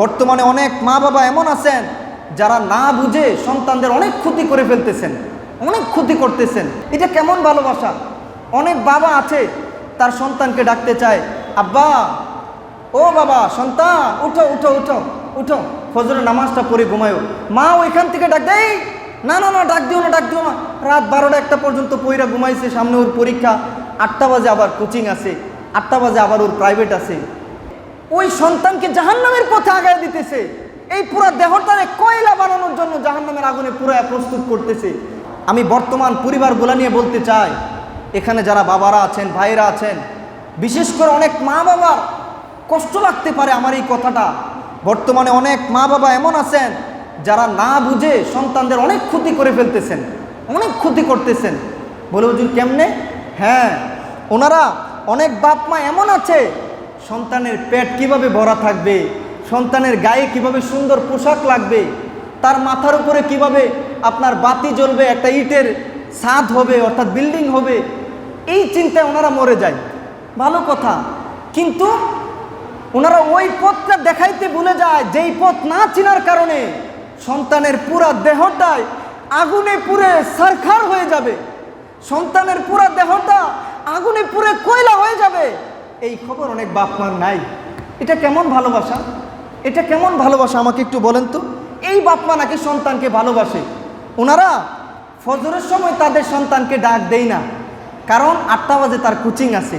বর্তমানে অনেক মা বাবা এমন আছেন যারা না বুঝে সন্তানদের অনেক ক্ষতি করে ফেলতেছেন, অনেক ক্ষতি করতেছেন। এটা কেমন ভালোবাসা? অনেক বাবা আছে তার সন্তানকে ডাকতে চায়, আব্বা, ও বাবা, সন্তান উঠো উঠো উঠো উঠো, ফজরের নামাজটা পড়ে ঘুমায়ো। মা ওইখান থেকে ডাক দেয়, না না না, ডাক দিও না, ডাক দিও না। রাত 12টা-1টা পর্যন্ত পইরা ঘুমাইছে, সামনে ওর পরীক্ষা, 8টা বাজে আবার কোচিং আছে, 8টা বাজে আবার ওর প্রাইভেট আছে। ওই সন্তানকে জাহান্নামের পথে আগায় দিতেছে। এই পুরো দেহটারে কয়লা বানানোর জন্য জাহান্নামের আগুনে পুরো প্রস্তুত করতেছে। আমি বর্তমান পরিবারগুলো নিয়ে বলতে চাই, এখানে যারা বাবারা আছেন, ভাইরা আছেন, বিশেষ করে অনেক মা বাবার কষ্ট লাগতে পারে আমার এই কথাটা। বর্তমানে অনেক মা বাবা এমন আছেন যারা না বুঝে সন্তানদের অনেক ক্ষতি করে ফেলতেছেন, অনেক ক্ষতি করতেছেন। বলে হুজুর কেমনে? হ্যাঁ, ওনারা অনেক বাপ মা এমন আছে, সন্তানের পেট কিভাবে ভরা থাকবে, সন্তানের গায়ে কিভাবে সুন্দর পোশাক লাগবে, তার মাথার উপরে কিভাবে আপনার বাতি জ্বলবে, একটা ইটের ছাদ হবে অর্থাৎ বিল্ডিং হবে, এই চিন্তায় ওনারা মরে যায়। ভালো কথা, কিন্তু ওনারা ওই পথটা দেখাইতে ভুলে যায় যেই পথ না চেনার কারণে সন্তানের পুরা দেহটাই আগুনে পুড়ে ছারখার হয়ে যাবে, সন্তানের পুরা দেহটা আগুনে পুড়ে কয়লা হয়ে যাবে। এই খবর অনেক বাপ মার নাই। এটা কেমন ভালোবাসা? এটা কেমন ভালোবাসা আমাকে একটু বলেন তো। এই বাপ মা নাকি সন্তানকে ভালোবাসে, ওনারা ফজরের সময় তাদের সন্তানকে ডাক দেয় না, কারণ 8টা বাজে তার কোচিং আছে,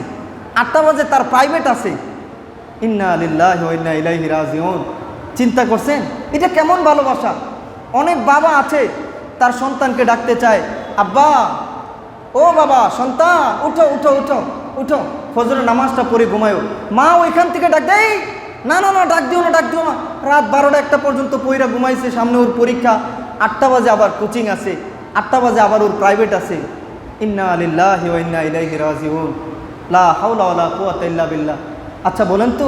8টা বাজে তার প্রাইভেট আছে। ইন্না লিল্লাহি ওয়া ইন্না ইলাইহি রাজিউন। চিন্তা করছেন এটা কেমন ভালোবাসা? অনেক বাবা আছে তার সন্তানকে ডাকতে চায়, আব্বা, ও বাবা, সন্তান উঠো উঠো উঠো উঠো, ফজরের নামাজটা পড়ে ঘুমায়ো। মা ওইখান থেকে ডাক দেয়, না না না, ডাক দিও না, ডাক দিও না। রাত 12টা-1টা পর্যন্ত পইরা ঘুমাইছে, সামনে ওর পরীক্ষা, 8টা বাজে আবার কোচিং আছে, 8টা বাজে আবার ওর প্রাইভেট আছে। ইন্না লিল্লাহি ওয়া ইন্না ইলাইহি রাজিউন। লা হাওলা ওয়ালা কুওয়াতা ইল্লা বিল্লাহ। আচ্ছা বলেন তো,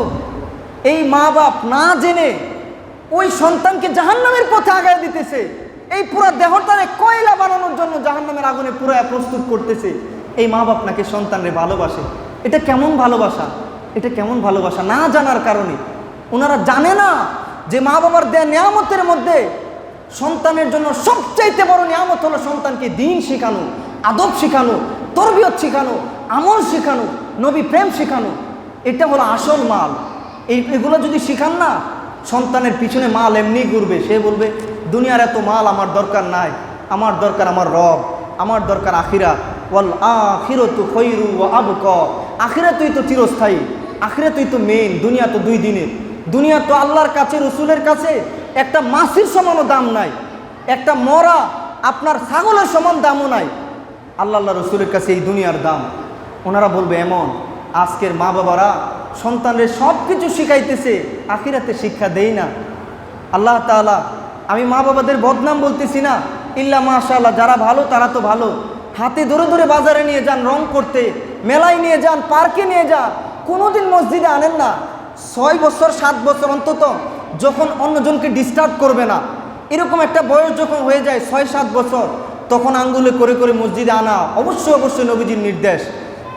এই মা বাপ না জেনে ওই সন্তানকে জাহান্নামের পথে আগায় দিতেছে, এই পুরো দেহটারে কয়লা বানানোর জন্য জাহান্নামের আগুনে পুরো প্রস্তুত করতেছে। এই মা বাপ নাকি সন্তানরে ভালোবাসে। এটা কেমন ভালোবাসা? এটা কেমন ভালোবাসা? না জানার কারণে ওনারা জানে না যে মা বাবার দেয়া নিয়ামতের মধ্যে সন্তানের জন্য সবচাইতে বড় নিয়ামত হলো সন্তানকে দ্বীন শেখানো, আদব শেখানো, তরবিয়ত শেখানো, আমল শেখানো, নবী প্রেম শেখানো। এটা হলো আসল মাল। এগুলো যদি শিখান না, সন্তানের পিছনে মাল এমনি ঘুরবে। সে বলবে দুনিয়ার এত মাল আমার দরকার নাই, আমার দরকার আমার রব, আমার দরকার আখিরাত। ওয়াল আখিরাতু খায়রু ওয়া আবকা। আখিরাতই তো চিরস্থায়ী, আখিরাতই তো মেইন। দুনিয়া তো 2 দিনের। দুনিয়া তো আল্লাহর কাছে, রসুলের কাছে একটা মাছির সমানও দাম নাই, একটা মরা আপনার ছাগলের সমান দামও নাই। আল্লাহ রসুলের কাছে এই দুনিয়ার দাম। ওনারা বলবে এমন, আজকের মা বাবারা সন্তানদের সব কিছু শিখাইতেছে, আখিরাতে শিক্ষা দেই না। আল্লাহ তাআলা, আমি মা বাবাদের বদনাম বলতেছি না, ইল্লা মাশাআল্লাহ, যারা ভালো তারা তো ভালো। হাতে ধরে ধরে বাজারে নিয়ে যান রং করতে, মেলায় নিয়ে যান, পার্কে নিয়ে যান, কোনোদিন মসজিদে আনেন না। 6 বছর 7 বছর অন্তত যখন অন্যজনকে ডিস্টার্ব করবে না, এরকম একটা বয়স যখন হয়ে যায় 6-7 বছর, তখন আঙ্গুলে করে করে মসজিদে আনা অবশ্যই অবশ্যই নবীজির নির্দেশ।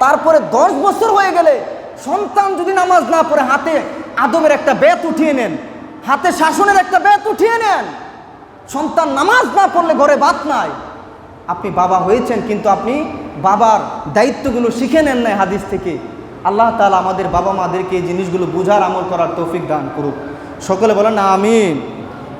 তারপরে 10 বছর হয়ে গেলে সন্তান যদি নামাজ না পড়ে হাতে আদবের একটা বেত উঠিয়ে নেন, হাতে শাসনের একটা বেত উঠিয়ে নেন। সন্তান নামাজ না পড়লে ঘরে ভাত নাই। আপনি বাবা হয়েছেন, কিন্তু আপনি বাবার দায়িত্বগুলো শিখে নেন নাই হাদিস থেকে। আল্লাহ তাআলা আমাদের বাবা মাদেরকে এই জিনিসগুলো বুঝার, আমল করার তৌফিক দান করুক। সকলে বলেন আমিন।